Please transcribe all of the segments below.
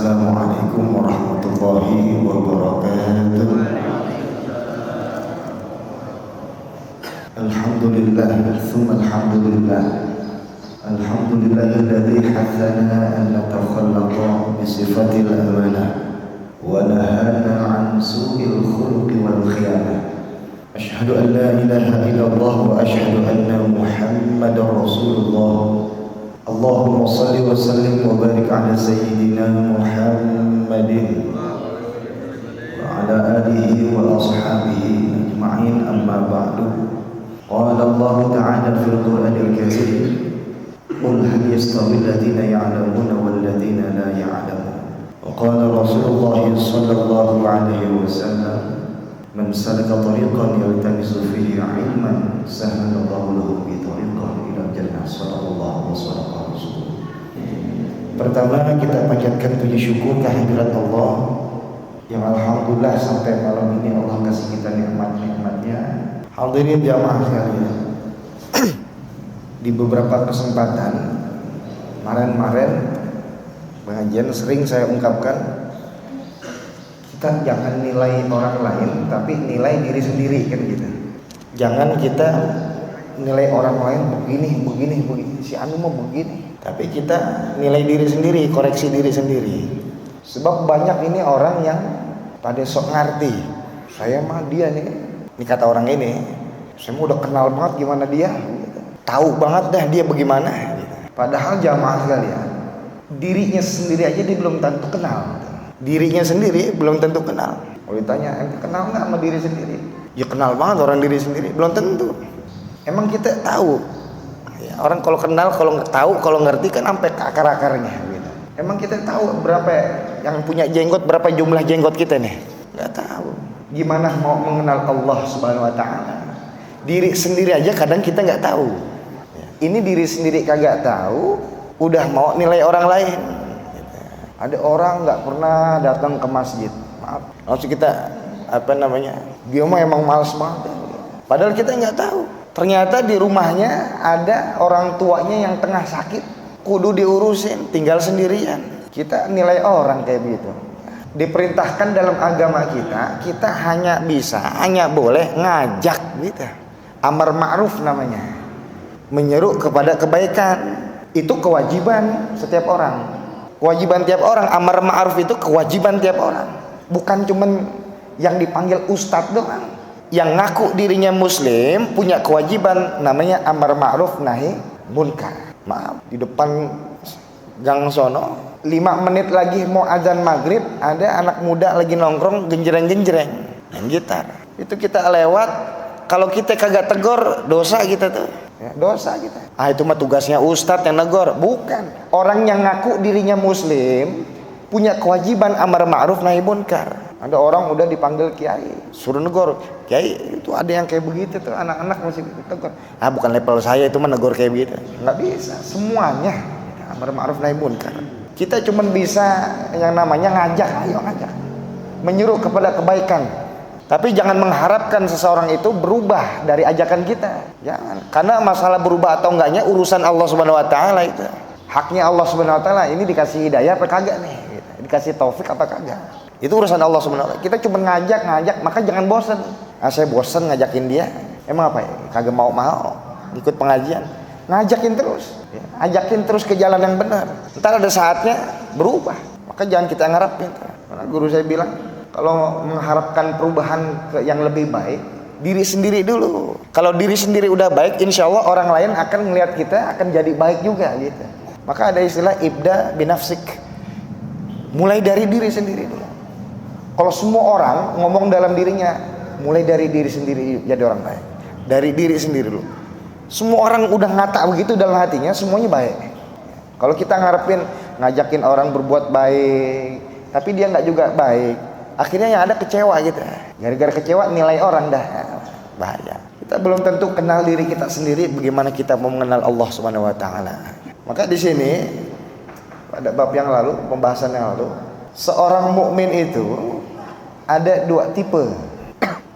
Assalamualaikum warahmatullahi wabarakatuh. Alhamdulillah, thumma alhamdulillah. Alhamdulillahilladzi hathana an natakhallaqa bi sifatil amanah wa nahana an su'il khuluqi wal khiyanah. Asyhadu an la ilaha illallah wa asyhadu anna Muhammadar Rasulullah. Allahumma salli wa sallim wa barik ala sayyidina Muhammadin wa ala alihi wa ashabihi ajma'in, amma ba'du. Qala Allah ta'ala fil Qur'anil Karim, qul hal yastawi alladhina ya'lamuna wal ladhina la ya'lamun. Wa qala Rasulullah sallallahu alaihi wasallam, man salaka tariqan yaltamisu fihi 'ilman sahhala Allahu lahu bi tariqan ila jannah. Sallallahu alaihi wasallam. Pertama, kita panjatkan puji syukur kehadirat Allah yang alhamdulillah sampai malam ini Allah kasih kita nikmat-nikmatnya. Hadirin jamaah sekalian, di beberapa kesempatan kemarin pengajian sering saya ungkapkan, kita jangan nilai orang lain tapi nilai diri sendiri, kan gitu. Jangan kita nilai orang lain begini, si anu mau begini, tapi kita nilai diri sendiri, koreksi diri sendiri. Sebab banyak ini orang yang pada sok ngerti, saya mah dia nih. Ini kata orang ini, saya udah kenal banget gimana dia, tahu banget dah dia bagaimana. Padahal jamaah sekalian, dirinya sendiri aja dia belum tentu kenal. Dirinya sendiri belum tentu kenal. Kalau ditanya, kenal nggak sama diri sendiri? Ya kenal banget orang diri sendiri, belum tentu. Emang kita tahu? Ya, orang kalau kenal, kalau nggak tahu, kalau ngerti kan sampai ke akar-akarnya. Gitu. Emang kita tahu berapa yang punya jenggot, berapa jumlah jenggot kita nih? Nggak tahu. Gimana mau mengenal Allah Subhanahu Wa Taala? Diri sendiri aja kadang kita nggak tahu. Ini diri sendiri kagak tahu, udah mau nilai orang lain. Ada orang nggak pernah datang ke masjid, maaf, langsung kita dia mah emang malas banget. Padahal kita nggak tahu. Ternyata di rumahnya ada orang tuanya yang tengah sakit, kudu diurusin, tinggal sendirian. Kita nilai orang kayak begitu. Diperintahkan dalam agama kita hanya boleh ngajak gitu. Amar ma'ruf namanya, menyeru kepada kebaikan. Itu kewajiban setiap orang. Kewajiban tiap orang. Amar ma'ruf itu kewajiban tiap orang. Bukan cuman yang dipanggil ustadz doang. Yang ngaku dirinya muslim punya kewajiban namanya amar ma'ruf nahi munkar. Maaf, di depan gang sono 5 menit lagi mau azan maghrib, ada anak muda lagi nongkrong genjreng-genjreng main gitar. Itu kita lewat, kalau kita kagak tegur, dosa kita tuh. Ya, dosa kita. Itu mah tugasnya ustadz yang negor. Bukan. Orang yang ngaku dirinya muslim punya kewajiban amar ma'ruf nahi munkar. Ada orang udah dipanggil kiai, suruh negor. Kiai itu ada yang kayak begitu tuh, anak-anak masih tegur. Bukan level saya itu mah negor kayak begitu. Nggak bisa. Semuanya amar ma'ruf nahi munkar. Kita cuma bisa yang namanya ngajak, ayo ngajak, menyuruh kepada kebaikan. Tapi jangan mengharapkan seseorang itu berubah dari ajakan kita. Jangan. Karena masalah berubah atau enggaknya urusan Allah Subhanahu Wa Taala itu. Haknya Allah Subhanahu Wa Taala. Ini dikasih hidayah apa kagak nih? Dikasih taufik apa kagak? Itu urusan Allah Subhanahu Wa Taala. Kita cuma ngajak, maka jangan bosan. Saya bosan ngajakin dia. Emang apa ya? Kagak mau ikut pengajian. Ngajakin terus, ajakin terus ke jalan yang benar. Ntar ada saatnya berubah. Maka jangan kita ngarapin. Karena guru saya bilang, kalau mengharapkan perubahan ke yang lebih baik, diri sendiri dulu. Kalau diri sendiri udah baik, insya Allah orang lain akan melihat kita akan jadi baik juga gitu. Maka ada istilah ibda binafsik. Mulai dari diri sendiri dulu. Kalau semua orang ngomong dalam dirinya, mulai dari diri sendiri jadi orang baik. Dari diri sendiri dulu. Semua orang udah ngata begitu dalam hatinya, semuanya baik. Kalau kita ngarepin ngajakin orang berbuat baik, tapi dia nggak juga baik, akhirnya yang ada kecewa gitu. Gara-gara kecewa nilai orang dah, bahaya. Kita belum tentu kenal diri kita sendiri, bagaimana kita mau mengenal Allah Subhanahu Wa Taala. Maka di sini pada bab yang lalu, pembahasan yang lalu, seorang mukmin itu ada 2 tipe.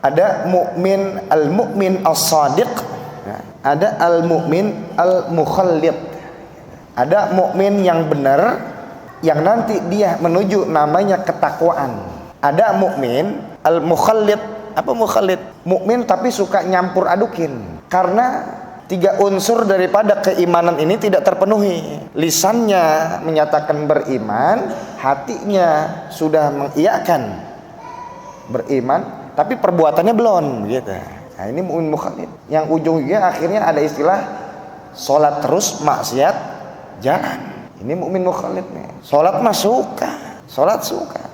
Ada mukmin al-mukmin as-shadiq, ada al-mukmin al-mukhallid. Ada mukmin yang benar, yang nanti dia menuju namanya ketakwaan. Ada mukmin al-mukhallid. Apa mukhallid? Mukmin tapi suka nyampur adukin. Karena 3 unsur daripada keimanan ini tidak terpenuhi. Lisannya menyatakan beriman, hatinya sudah mengiyakan beriman, tapi perbuatannya belum gitu. Nah, ini mukmin mukhallid. Yang ujungnya akhirnya ada istilah salat terus maksiat jalan. Ini mukmin mukhallid nih. Salat mah suka, salat suka.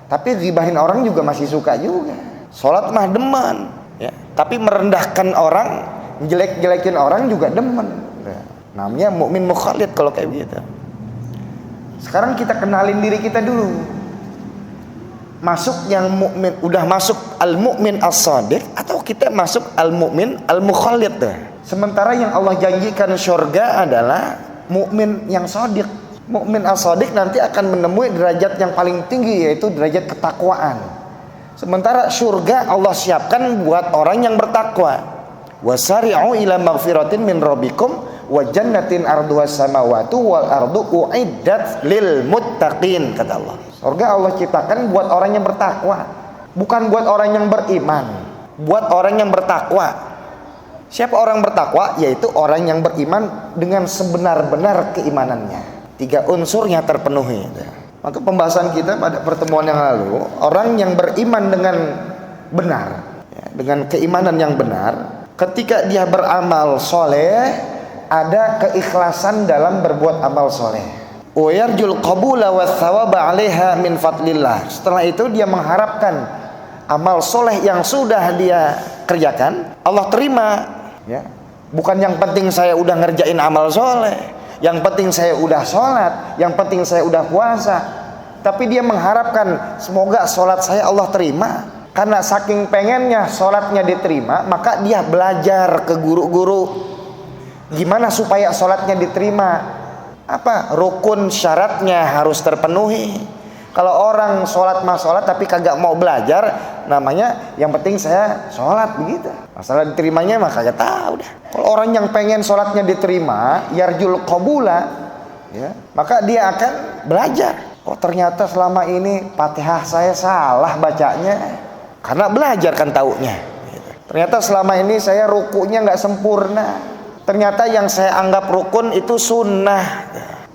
Tapi ghibahin orang juga masih suka juga. Salat mah demen, ya. Tapi merendahkan orang, jelek-jelekin orang juga demen. Nah, namanya mukmin mukhallid kalau kayak begitu. Sekarang kita kenalin diri kita dulu. Masuk yang mukmin, udah masuk al-mukmin as-shadiq atau kita masuk al-mukmin al-mukhallid deh. Sementara yang Allah janjikan surga adalah mukmin yang shadiq. Mukmin as-shadiq nanti akan menemui derajat yang paling tinggi, yaitu derajat ketakwaan. Sementara surga Allah siapkan buat orang yang bertakwa. Wasari'u ila maghfiratin min rabbikum wa jannatin arduhas samawati wal ardu uiddat lil muttaqin, kata Allah. Surga Allah ciptakan buat orang yang bertakwa, bukan buat orang yang beriman, buat orang yang bertakwa. Siapa orang bertakwa? Yaitu orang yang beriman dengan sebenar-benar keimanannya. 3 unsurnya terpenuhi. Maka pembahasan kita pada pertemuan yang lalu, orang yang beriman dengan benar, ya, dengan keimanan yang benar, ketika dia beramal soleh, ada keikhlasan dalam berbuat amal soleh. Wayarjul qabula wathawaba 'alaiha min fadlillah. Setelah itu dia mengharapkan amal soleh yang sudah dia kerjakan Allah terima, ya. Bukan yang penting saya udah ngerjain amal soleh, yang penting saya udah sholat, yang penting saya udah puasa. Tapi dia mengharapkan semoga sholat saya Allah terima. Karena saking pengennya sholatnya diterima, maka dia belajar ke guru-guru gimana supaya sholatnya diterima. Apa? Rukun syaratnya harus terpenuhi. Kalau orang sholat mah sholat tapi kagak mau belajar, namanya yang penting saya sholat begitu. Masalah diterimanya mah kagak tahu dah. Kalau orang yang pengen sholatnya diterima, yarjul qabula, ya, maka dia akan belajar. Oh ternyata selama ini Fatihah saya salah bacanya, karena belajar kan taunya. Ternyata selama ini saya rukunya nggak sempurna. Ternyata yang saya anggap rukun itu sunnah.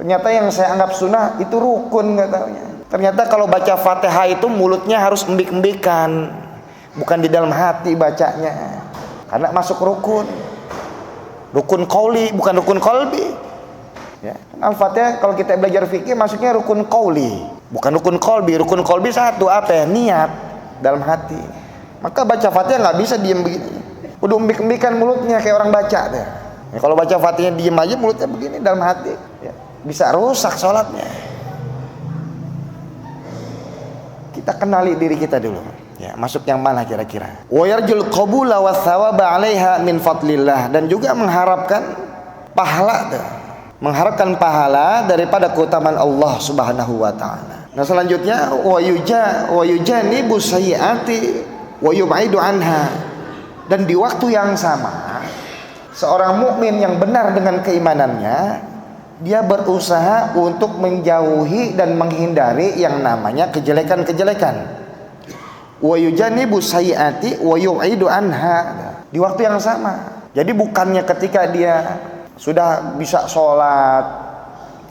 Ternyata yang saya anggap sunnah itu rukun, nggak taunya. Ternyata kalau baca Fatihah itu mulutnya harus embik-embikan, bukan di dalam hati bacanya. Karena masuk rukun. Rukun qauli, bukan rukun qalbi. Ya, Al-Fatihah kalau kita belajar fikih masuknya rukun qauli, bukan rukun qalbi. Rukun qalbi satu apa ya? Niat dalam hati. Maka baca Fatihah nggak bisa diem begini. Udah embik-embikan mulutnya kayak orang baca deh. Ya, kalau baca Fatihah diem aja mulutnya begini dalam hati, ya, bisa rusak sholatnya. Kita kenali diri kita dulu. Ya, masuk yang mana kira-kira? Wa yarjul qabula wa thawaba 'alaiha min fadlillah, dan juga mengharapkan pahala, mengharapkan pahala daripada keutamaan Allah Subhanahu wa taala. Nah, selanjutnya wa yujanibu sayyiati wa yub'idu anha. Dan di waktu yang sama, seorang mukmin yang benar dengan keimanannya, dia berusaha untuk menjauhi dan menghindari yang namanya kejelekan-kejelekan. Wa yujanibu sayyiati wa yub'idu anha. Di waktu yang sama. Jadi bukannya ketika dia sudah bisa sholat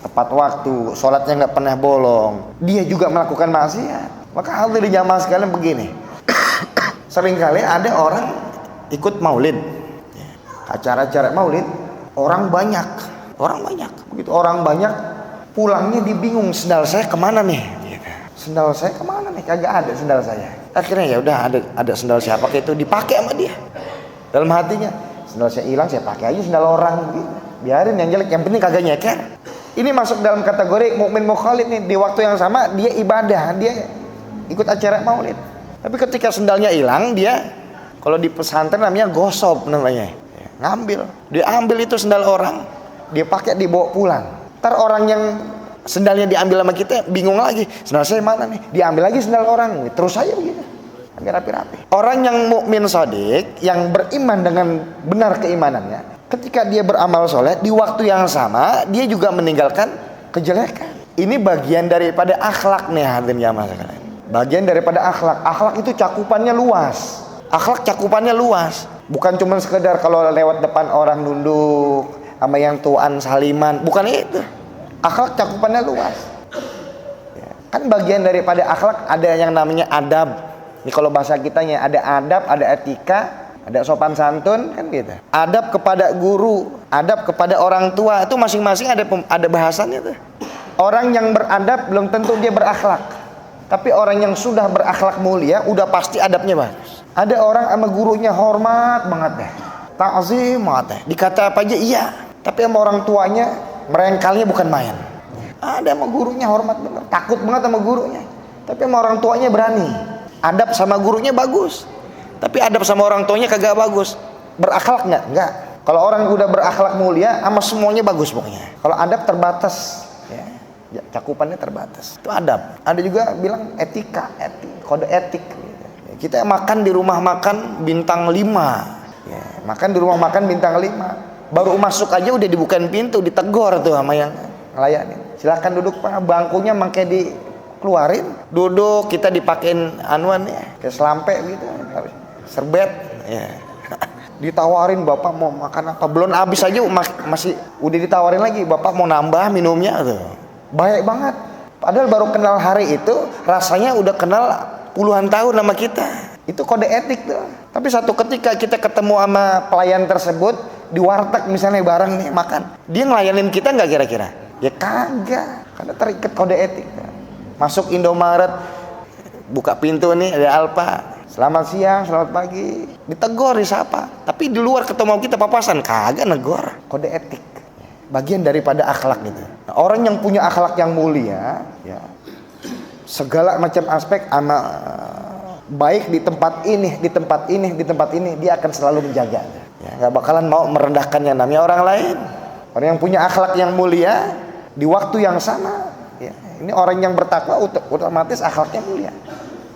tepat waktu, sholatnya nggak pernah bolong, dia juga melakukan maksiat. Maka hadirin jamaah sekalian begini. Seringkali ada orang ikut maulid, acara-acara maulid, orang banyak. Begitu orang banyak, pulangnya dibingung, sendal saya kemana nih? Sendal saya kemana nih? Kagak ada sendal saya. Akhirnya ya udah ada sendal siapa itu dipakai sama dia. Dalam hatinya, sendal saya hilang, saya pakai aja sendal orang. Biarin yang jelek, yang penting kagak nyeker. Ini masuk dalam kategori mukmin mukhallid nih. Di waktu yang sama dia ibadah, dia ikut acara maulid. Tapi ketika sendalnya hilang, dia kalau di pesantren namanya gosop namanya. Ngambil, dia ambil itu sendal orang, dia pakai dibawa pulang. Ntar orang yang sendalnya diambil sama kita bingung lagi, sendal saya mana nih? Diambil lagi sendal orang, terus aja begitu. Agak rapi-rapi. Orang yang mukmin shadiq, yang beriman dengan benar keimanannya, ketika dia beramal soleh di waktu yang sama dia juga meninggalkan kejelekan. Ini bagian daripada akhlak nih hadirin jamaah sekalian. Bagian daripada akhlak. Akhlak itu cakupannya luas. Akhlak cakupannya luas. Bukan cuma sekedar kalau lewat depan orang nunduk sama yang tuan saliman. Bukan itu. Akhlak cakupannya luas. Ya. Kan bagian daripada akhlak ada yang namanya adab. Ini kalau bahasa kitanya ada adab, ada etika, ada sopan santun, kan gitu. Adab kepada guru, adab kepada orang tua, itu masing-masing ada bahasannya tuh. Orang yang beradab belum tentu dia berakhlak. Tapi orang yang sudah berakhlak mulia udah pasti adabnya bagus. Ada orang sama gurunya hormat banget deh. Ta'zim banget deh. Dikata apa aja iya. Tapi sama orang tuanya merengkalnya bukan main. Ada sama gurunya hormat banget, takut banget sama gurunya. Tapi sama orang tuanya berani. Adab sama gurunya bagus. Tapi adab sama orang tuanya kagak bagus. Berakhlak enggak? Enggak. Kalau orang udah berakhlak mulia sama semuanya bagus pokoknya. Kalau adab terbatas ya, cakupannya terbatas. Itu adab. Ada juga bilang etika, kode etik. Kita makan di rumah makan bintang 5. Ya, makan di rumah makan bintang 5. Baru masuk aja udah dibukain pintu, ditegor tuh sama yang ngelayanin. Silakan duduk Pak, bangkunya makai dikeluarin. Duduk, kita dipakein anuan ya, kayak selampe gitu. Serbet ya. Ditawarin Bapak mau makan apa? Belum habis aja masih udah ditawarin lagi, Bapak mau nambah minumnya tuh. Baik banget. Padahal baru kenal hari itu rasanya udah kenal puluhan tahun sama kita. Itu kode etik tuh. Tapi satu ketika kita ketemu sama pelayan tersebut di warteg misalnya bareng nih makan, dia ngelayanin kita nggak kira-kira? Ya kagak, karena terikat kode etik tuh. Masuk Indomaret, buka pintu nih ada Alfa, selamat siang, selamat pagi, ditegur disapa. Tapi di luar ketemu kita papasan, kagak negor. Kode etik bagian daripada akhlak gitu. Nah, orang yang punya akhlak yang mulia ya, segala macam aspek baik di tempat ini, di tempat ini, di tempat ini, dia akan selalu menjaga ya, nggak bakalan mau merendahkan yang namanya orang lain. Orang yang punya akhlak yang mulia di waktu yang sama ya, ini orang yang bertakwa otomatis akhlaknya mulia.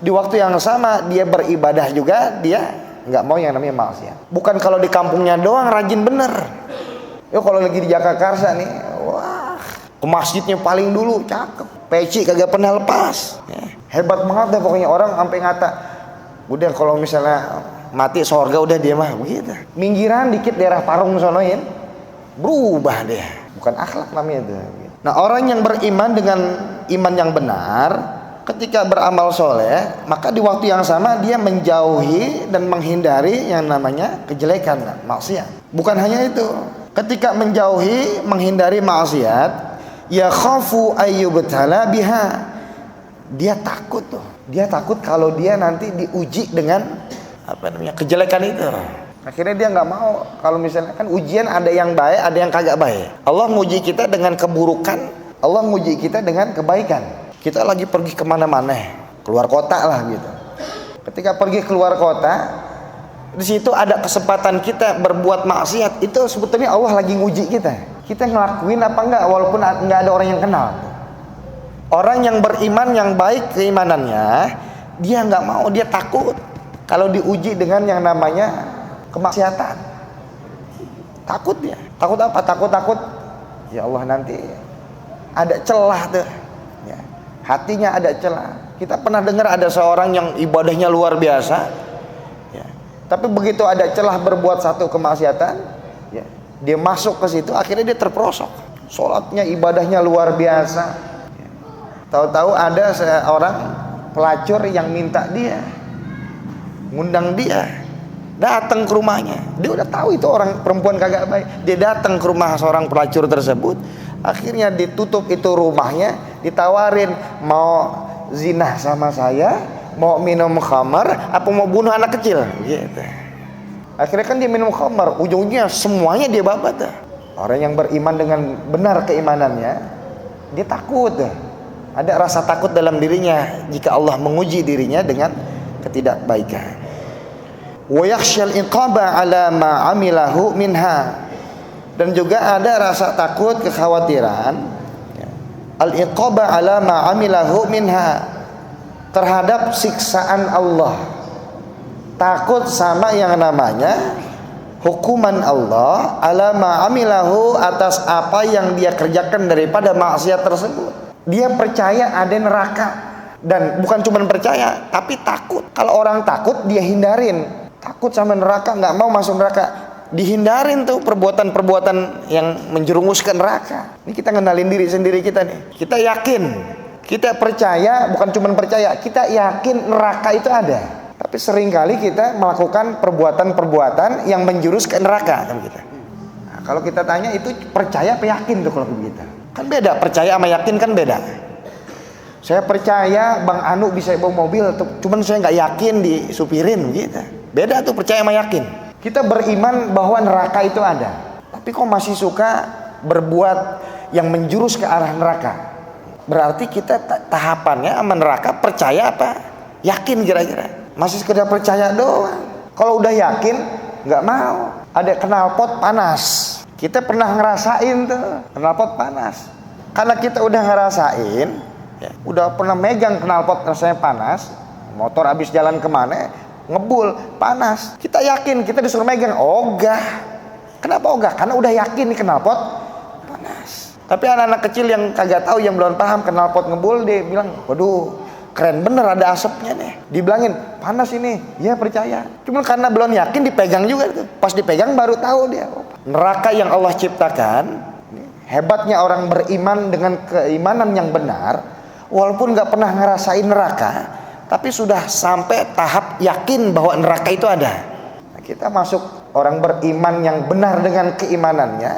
Di waktu yang sama dia beribadah juga, dia nggak mau yang namanya maksiat. Bukan kalau di kampungnya doang rajin bener. Yo kalau lagi di Jakarta nih, wah, ke masjidnya paling dulu, cakep. Peci kagak pernah lepas. Ya, hebat banget deh pokoknya, orang sampai ngata, udah kalau misalnya mati surga udah dia mah begitu. Minggiran dikit daerah Parung sonoin, berubah deh. Bukan akhlak namanya itu. Nah, orang yang beriman dengan iman yang benar, ketika beramal soleh, maka di waktu yang sama dia menjauhi dan menghindari yang namanya kejelekan, maksiat. Bukan hanya itu. Ketika menjauhi, menghindari maksiat, ya khafu ayyubtala biha. Dia takut tuh. Dia takut kalau dia nanti diuji dengan kejelekan itu. Akhirnya dia nggak mau. Kalau misalnya kan ujian ada yang baik, ada yang kagak baik. Allah nguji kita dengan keburukan, Allah nguji kita dengan kebaikan. Kita lagi pergi kemana-mana, keluar kota lah gitu. Ketika pergi keluar kota, di situ ada kesempatan kita berbuat maksiat, itu sebetulnya Allah lagi nguji kita. Kita ngelakuin apa enggak walaupun enggak ada orang yang kenal. Orang yang beriman yang baik keimanannya, dia enggak mau, dia takut kalau diuji dengan yang namanya kemaksiatan. Takut dia. Takut apa? Takut ya Allah nanti ada celah tuh. Ya. Hatinya ada celah. Kita pernah dengar ada seorang yang ibadahnya luar biasa. Tapi begitu ada celah berbuat satu kemaksiatan, ya, dia masuk ke situ, akhirnya dia terperosok. Sholatnya, ibadahnya luar biasa. Ya. Tahu-tahu ada seorang pelacur yang minta dia, ngundang dia, datang ke rumahnya. Dia udah tahu itu orang perempuan kagak baik. Dia datang ke rumah seorang pelacur tersebut, akhirnya ditutup itu rumahnya, ditawarin mau zina sama saya, mau minum khamar, apa mau bunuh anak kecil gitu. Akhirnya kan dia minum khamar, ujung-ujungnya semuanya dia babat. Orang yang beriman dengan benar keimanannya, dia takut. Ada rasa takut dalam dirinya jika Allah menguji dirinya dengan ketidakbaikan. Wa yakhshal iqaba ala ma amilahu minha. Dan juga ada rasa takut, kekhawatiran al-iqaba ala ma amilahu minha, terhadap siksaan Allah. Takut sama yang namanya hukuman Allah ala ma'amilahu, atas apa yang dia kerjakan daripada maksiat tersebut. Dia percaya ada neraka. Dan bukan cuma percaya, tapi takut. Kalau orang takut, dia hindarin. Takut sama neraka, nggak mau masuk neraka. Dihindarin tuh perbuatan-perbuatan yang menjerumuskan neraka. Ini kita ngenalin diri sendiri kita nih. Kita yakin, kita percaya, bukan cuma percaya, kita yakin neraka itu ada. Tapi seringkali kita melakukan perbuatan-perbuatan yang menjurus ke neraka kan kita. Nah, kalau kita tanya itu percaya apa yakin tuh kalau begitu? Kan beda, percaya sama yakin kan beda. Saya percaya Bang Anu bisa bawa mobil, cuman saya nggak yakin disupirin gitu. Beda tuh percaya sama yakin. Kita beriman bahwa neraka itu ada, tapi kok masih suka berbuat yang menjurus ke arah neraka. Berarti kita tahapannya sama neraka percaya apa yakin kira-kira? Masih sekedar percaya doang. Kalau udah yakin nggak mau. Ada knalpot panas, kita pernah ngerasain tuh knalpot panas. Karena kita udah ngerasain, ya, udah pernah megang knalpot rasanya panas. Motor habis jalan kemana ngebul panas, kita yakin, kita disuruh megang ogah. Kenapa ogah? Karena udah yakin nih knalpot panas. Tapi anak-anak kecil yang kagak tahu, yang belum paham knalpot ngebul, dia bilang, waduh keren bener ada asapnya nih. Dibilangin panas ini, ya percaya. Cuma karena belum yakin dipegang juga tuh. Pas dipegang baru tahu dia. Neraka yang Allah ciptakan, hebatnya orang beriman dengan keimanan yang benar, walaupun nggak pernah ngerasain neraka, tapi sudah sampai tahap yakin bahwa neraka itu ada. Nah, kita masuk orang beriman yang benar dengan keimanannya,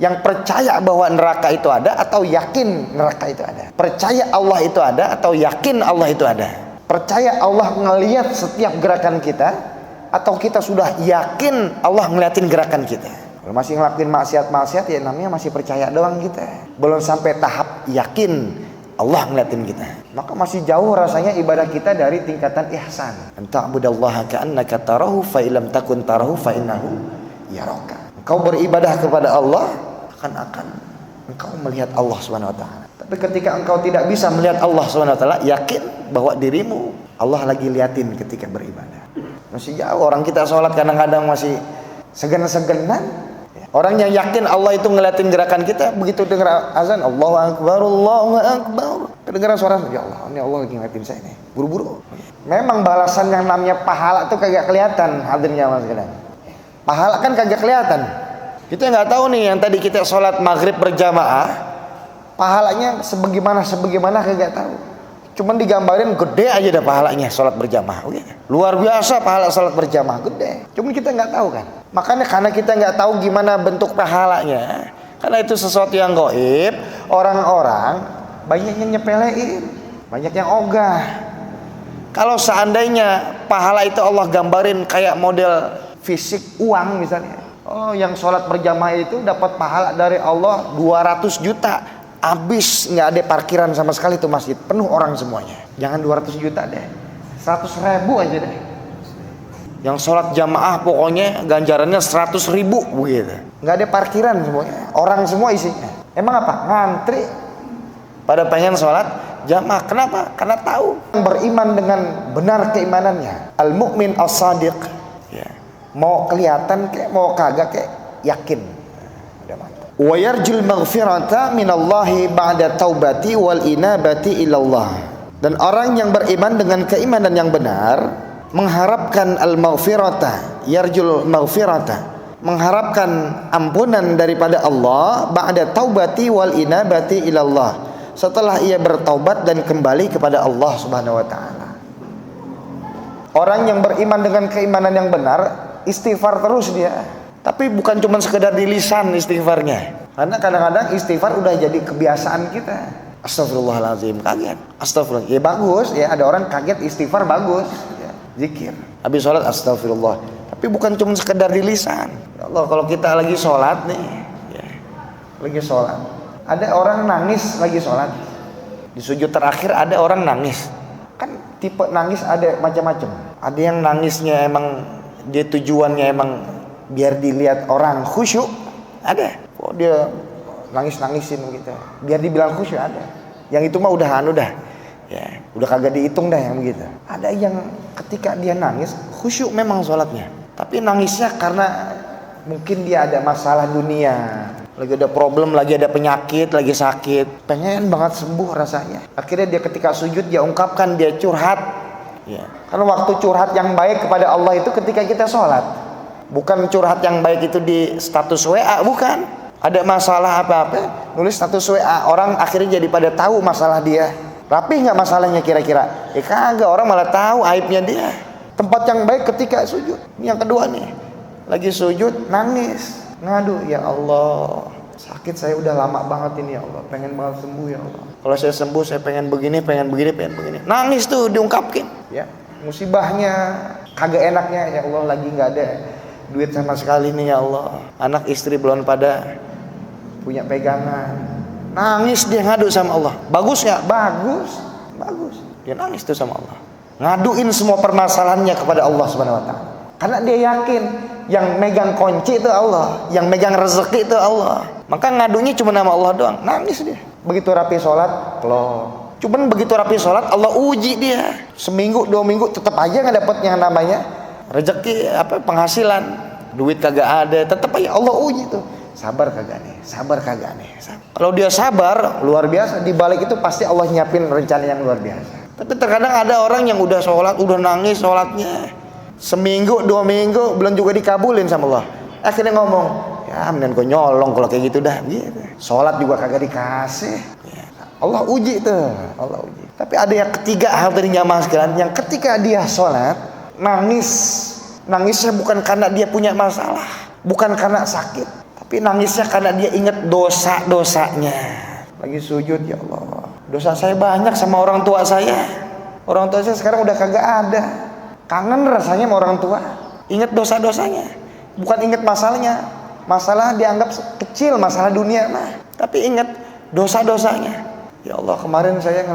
yang percaya bahwa neraka itu ada atau yakin neraka itu ada. Percaya Allah itu ada atau yakin Allah itu ada. Percaya Allah ngelihat setiap gerakan kita atau kita sudah yakin Allah ngeliatin gerakan kita. Kalau masih ngelakuin maksiat-maksiat ya namanya masih percaya doang kita. Belum sampai tahap yakin Allah ngeliatin kita. Maka masih jauh rasanya ibadah kita dari tingkatan ihsan. Anta'budallaha ka'annaka tarahu fa illam takun tarahu fa innahu yaraka. Engkau beribadah kepada Allah akan engkau melihat Allah Subhanahu wa taala. Tapi ketika engkau tidak bisa melihat Allah Subhanahu wa taala, yakin bahwa dirimu Allah lagi liatin ketika beribadah. Masih jauh orang kita sholat kadang-kadang masih segan-seganan. Orang yang yakin Allah itu ngeliatin gerakan kita, begitu dengar azan Allahu Akbar, Allahu Akbar, kedengaran suara, ya Allah, ini Allah lagi ngeliatin saya nih, buru-buru. Memang balasan yang namanya pahala tuh kagak kelihatan, hadirnya mas sekalian. Pahala kan kagak kelihatan. Kita nggak tahu nih yang tadi kita sholat maghrib berjamaah, pahalanya sebagaimana kagak tahu. Cuman digambarin gede aja dah pahalanya sholat berjamaah. Luar biasa pahala sholat berjamaah, gede. Cuman kita nggak tahu kan. Makanya karena kita nggak tahu gimana bentuk pahalanya, karena itu sesuatu yang gaib, orang-orang banyak yang nyepelein, banyak yang ogah. Kalau seandainya pahala itu Allah gambarin kayak model fisik uang misalnya, oh yang sholat berjamaah itu dapat pahala dari Allah 200 juta, habis nggak ada parkiran sama sekali tuh masjid, penuh orang semuanya. Jangan 200 juta deh, 100.000 aja deh. Yang sholat jamaah pokoknya ganjarannya 100.000 begitu. Nggak ada parkiran semuanya, orang semua isinya. Emang apa? Ngantri pada pengen sholat jamaah. Kenapa? Karena tahu beriman dengan benar keimanannya. Al-mu'min as-sadiq, ya. Mau kelihatan kayak mau kagak kayak yakin. Udah mantap. Wa yarjul maghfirata minallahi ba'da taubati wal inabati ilallah. Dan orang yang beriman dengan keimanan yang benar mengharapkan al-maghfirata, yarjul maghfirata, mengharapkan ampunan daripada Allah ba'da taubati wal inabati ilallah, setelah ia bertaubat dan kembali kepada Allah Subhanahu wa taala. Orang yang beriman dengan keimanan yang benar istighfar terus dia. Tapi bukan cuma sekedar di lisan istighfarnya. Karena kadang-kadang istighfar udah jadi kebiasaan kita. Astagfirullahaladzim, kaget. Astagfirullah. Ya bagus, ya ada orang kaget istighfar bagus. Zikir habis sholat astagfirullah, tapi bukan cuma sekedar di lisan. Ya Allah, kalau kita lagi sholat nih, ya, lagi sholat, ada orang nangis lagi sholat, di sujud terakhir ada orang nangis. Kan tipe nangis ada macam-macam. Ada yang nangisnya emang dia tujuannya emang biar dilihat orang khusyuk, ada. Oh dia nangis-nangisin gitu, biar dibilang khusyuk, ada. Yang itu mah udah ya, udah kagak dihitung dah yang begitu. Ada yang ketika dia nangis khusyuk memang sholatnya, tapi nangisnya karena mungkin dia ada masalah dunia, lagi ada problem, lagi ada penyakit, lagi sakit, pengen banget sembuh rasanya. Akhirnya dia ketika sujud dia ungkapkan, dia curhat. Ya. Karena waktu curhat yang baik kepada Allah itu ketika kita sholat. Bukan curhat yang baik itu di status WA, bukan. Ada masalah apa-apa, nulis status WA, orang akhirnya jadi pada tahu masalah dia. Rapi nggak masalahnya kira-kira? Kagak, orang malah tahu aibnya dia. Tempat yang baik ketika sujud. Yang kedua nih, lagi sujud nangis, ngadu, ya Allah, sakit saya udah lama banget ini ya Allah, pengen banget sembuh ya Allah. Kalau saya sembuh saya pengen begini, pengen begini, pengen begini. Nangis tuh diungkapkin. Ya, musibahnya, kagak enaknya, ya Allah lagi nggak ada duit sama sekali nih ya Allah. Anak istri belum pada punya pegangan. Nangis dia ngadu sama Allah. Bagus nggak? Bagus, bagus. Dia nangis tuh sama Allah. Ngaduin semua permasalahannya kepada Allah Subhanahu Wa Taala. Karena dia yakin yang megang kunci itu Allah, yang megang rezeki itu Allah. Maka ngadunya cuma nama Allah doang. Nangis dia. Begitu rapi sholat, plong. Cuman begitu rapi sholat, Allah uji dia. Seminggu, 2 minggu tetap aja nggak dapet yang namanya rezeki, penghasilan. Duit kagak ada, tetap aja Allah uji tuh. Sabar kagak nih, sabar kagak nih. Kalau dia sabar, luar biasa. Di balik itu pasti Allah nyiapin rencana yang luar biasa. Tapi terkadang ada orang yang udah sholat, udah nangis sholatnya, seminggu, 2 minggu belum juga dikabulin sama Allah. Akhirnya ngomong, ya mendingan gue nyolong kalau kayak gitu dah. Gitu. Sholat juga kagak dikasih. Ya. Allah uji tuh, Allah uji. Tapi ada yang ketiga hal dari jamaah sekalian, yang ketika dia sholat nangis, nangisnya bukan karena dia punya masalah, bukan karena sakit, tapi nangisnya karena dia ingat dosa-dosanya. Lagi sujud, ya Allah, dosa saya banyak sama orang tua saya. Orang tua saya sekarang udah kagak ada. Kangen rasanya sama orang tua. Ingat dosa-dosanya, bukan ingat masalahnya. Masalah dianggap kecil, masalah dunia mah. Tapi ingat dosa-dosanya. Ya Allah, kemarin saya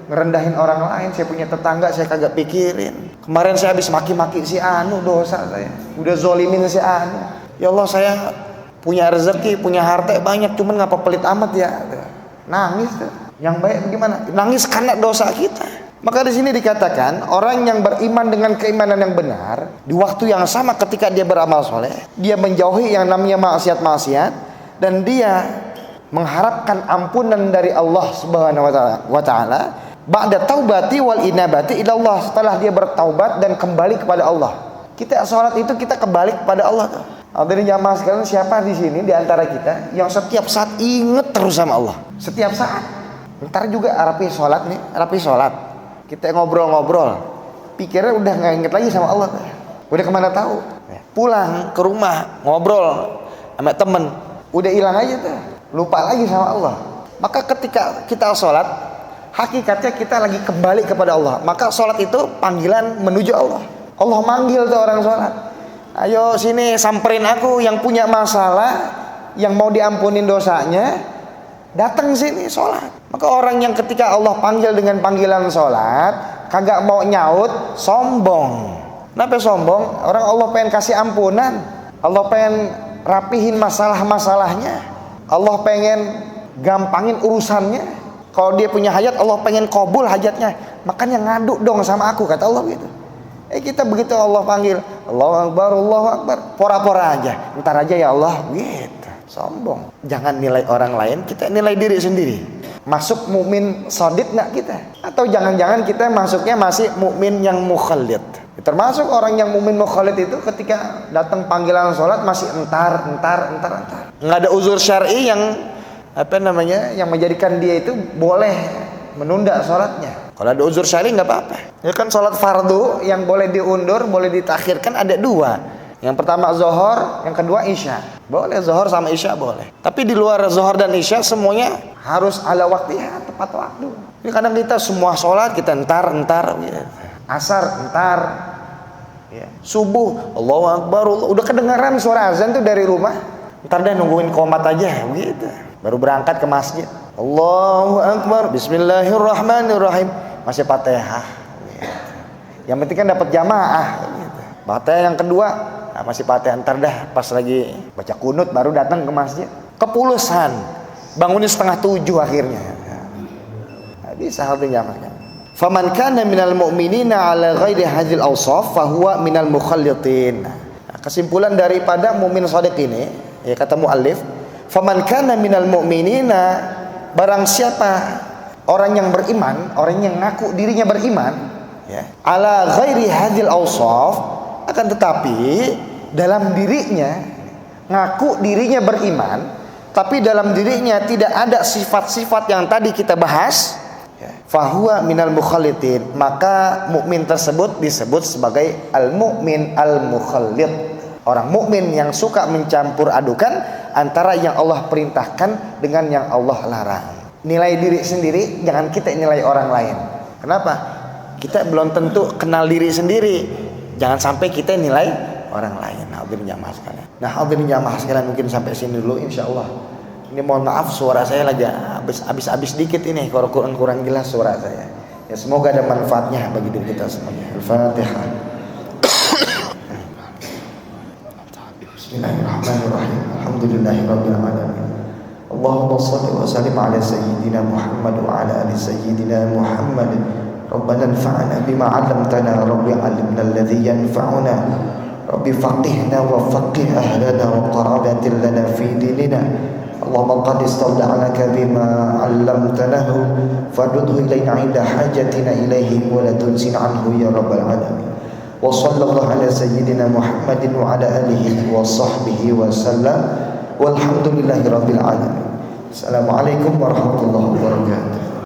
ngerendahin orang lain, saya punya tetangga saya kagak pikirin. Kemarin saya habis maki-maki si Anu, dosa saya. Udah zolimin si Anu. Ya Allah, saya punya rezeki, punya harta banyak, cuman ngapa pelit amat ya? Nangis tuh. Yang baik bagaimana? Nangis karena dosa kita. Maka di sini dikatakan orang yang beriman dengan keimanan yang benar, di waktu yang sama ketika dia beramal soleh, dia menjauhi yang namanya maksiat-maksiat, dan dia mengharapkan ampunan dari Allah Subhanahu wa taala ba'da taubati wal inabati ila Allah, setelah dia bertaubat dan kembali kepada Allah. Kita sholat itu kita kembali kepada Allah tuh. Dari jamaah sekalian, siapa di sini di antara kita yang setiap saat inget terus sama Allah? Setiap saat. Ntar juga rapi sholat nih, rapi sholat, kita ngobrol-ngobrol, pikirnya udah nggak inget lagi sama Allah. Udah kemana tahu? Pulang ke rumah ngobrol sama temen, udah hilang aja tuh, lupa lagi sama Allah. Maka ketika kita sholat, hakikatnya kita lagi kembali kepada Allah. Maka sholat itu panggilan menuju Allah. Allah manggil tuh orang sholat. Ayo sini samperin aku yang punya masalah, yang mau diampunin dosanya, datang sini sholat. Maka orang yang ketika Allah panggil dengan panggilan sholat, kagak mau nyaut, sombong. Kenapa sombong? Orang Allah pengen kasih ampunan, Allah pengen rapihin masalah-masalahnya, Allah pengen gampangin urusannya. Kalau dia punya hajat, Allah pengen kabul hajatnya. Makanya ngadu dong sama aku, kata Allah gitu. Kita begitu Allah panggil, Allahu Akbar, Allahu Akbar, pora-pora aja, ntar aja ya Allah, gitu. Sombong. Jangan nilai orang lain, kita nilai diri sendiri. Masuk mukmin shadiq nggak kita? Atau jangan-jangan kita masuknya masih mukmin yang mukhalid? Termasuk orang yang mukmin mukhalid itu ketika datang panggilan sholat masih entar. Nggak ada uzur syar'i yang yang menjadikan dia itu boleh menunda sholatnya. Kalau ada uzur syar'i nggak apa-apa. Ya kan sholat fardu yang boleh diundur, boleh ditakhirkan ada 2. Yang pertama zuhur, yang kedua isya. Boleh zuhur sama isya boleh. Tapi di luar zuhur dan isya semuanya harus ala waktunya, tepat waktu. Ini kadang kita semua sholat kita entar. Ya. Asar entar. Ya. Subuh Allahu Akbar, udah kedengaran suara azan tuh dari rumah. Entar dah nungguin qomat aja gitu. Baru berangkat ke masjid. Allahu Akbar, Bismillahirrahmanirrahim. Masih Fatihah. Gitu. Yang penting kan dapat jamaah. Gitu. Fatihah yang kedua, masih Fatihah, ntar dah pas lagi baca kunut baru datang ke masjid. Kepulusan, bangunin 6:30 akhirnya. Nah, bisa hal itu jamaah. Faman kana minal mu'minina ala ghairi hadzal awsaf fahuwa minal mukhallitin. Nah, kesimpulan daripada mukmin shadiq ini, ya kata muallif, Faman kana minal mu'minina, barang siapa orang yang beriman, orang yang ngaku dirinya beriman, ya, ala ghairi hadhil awsaf, akan tetapi dalam dirinya ngaku dirinya beriman, tapi dalam dirinya tidak ada sifat-sifat yang tadi kita bahas, ya, fahuwa minal mukhallidin, maka mukmin tersebut disebut sebagai al-mu'min al-mukhallid, orang mukmin yang suka mencampur adukan antara yang Allah perintahkan dengan yang Allah larang. Nilai diri sendiri, jangan kita nilai orang lain. Kenapa? Kita belum tentu kenal diri sendiri. Jangan sampai kita nilai orang lain. Hadirin jamaah sekalian. Nah, hadirin jamaah sekalian, mungkin sampai sini dulu insyaallah. Ini mohon maaf suara saya lagi habis dikit ini, kalau kurang jelas suara saya. Ya, semoga ada manfaatnya bagi diri kita semuanya. Al-Fatihah. Bismillahirrahmanirrahim. Alhamdulillahirabbil alamin. Allahumma shalli wa sallim ala sayyidina Muhammad wa ala ali sayyidina Muhammad. Rabbana anfa'na bima 'allamtana, rabbi 'allimna alladhi yanfa'una. Rabbi faqihna wa faqih ahlana wa qarabatin lana fi dinina. Allahumma qad istawda'naka bima 'allamtanahu fadudhu ilayna 'inda hajatina ilayhi wa la tunsin 'anhu ya rabbal alamin. Wa sallallahu ala sayyidina Muhammadin wa ala alihi wa sahbihi wa sallam. Walhamdulillahi rabbil alamin. Assalamualaikum warahmatullahi wabarakatuh.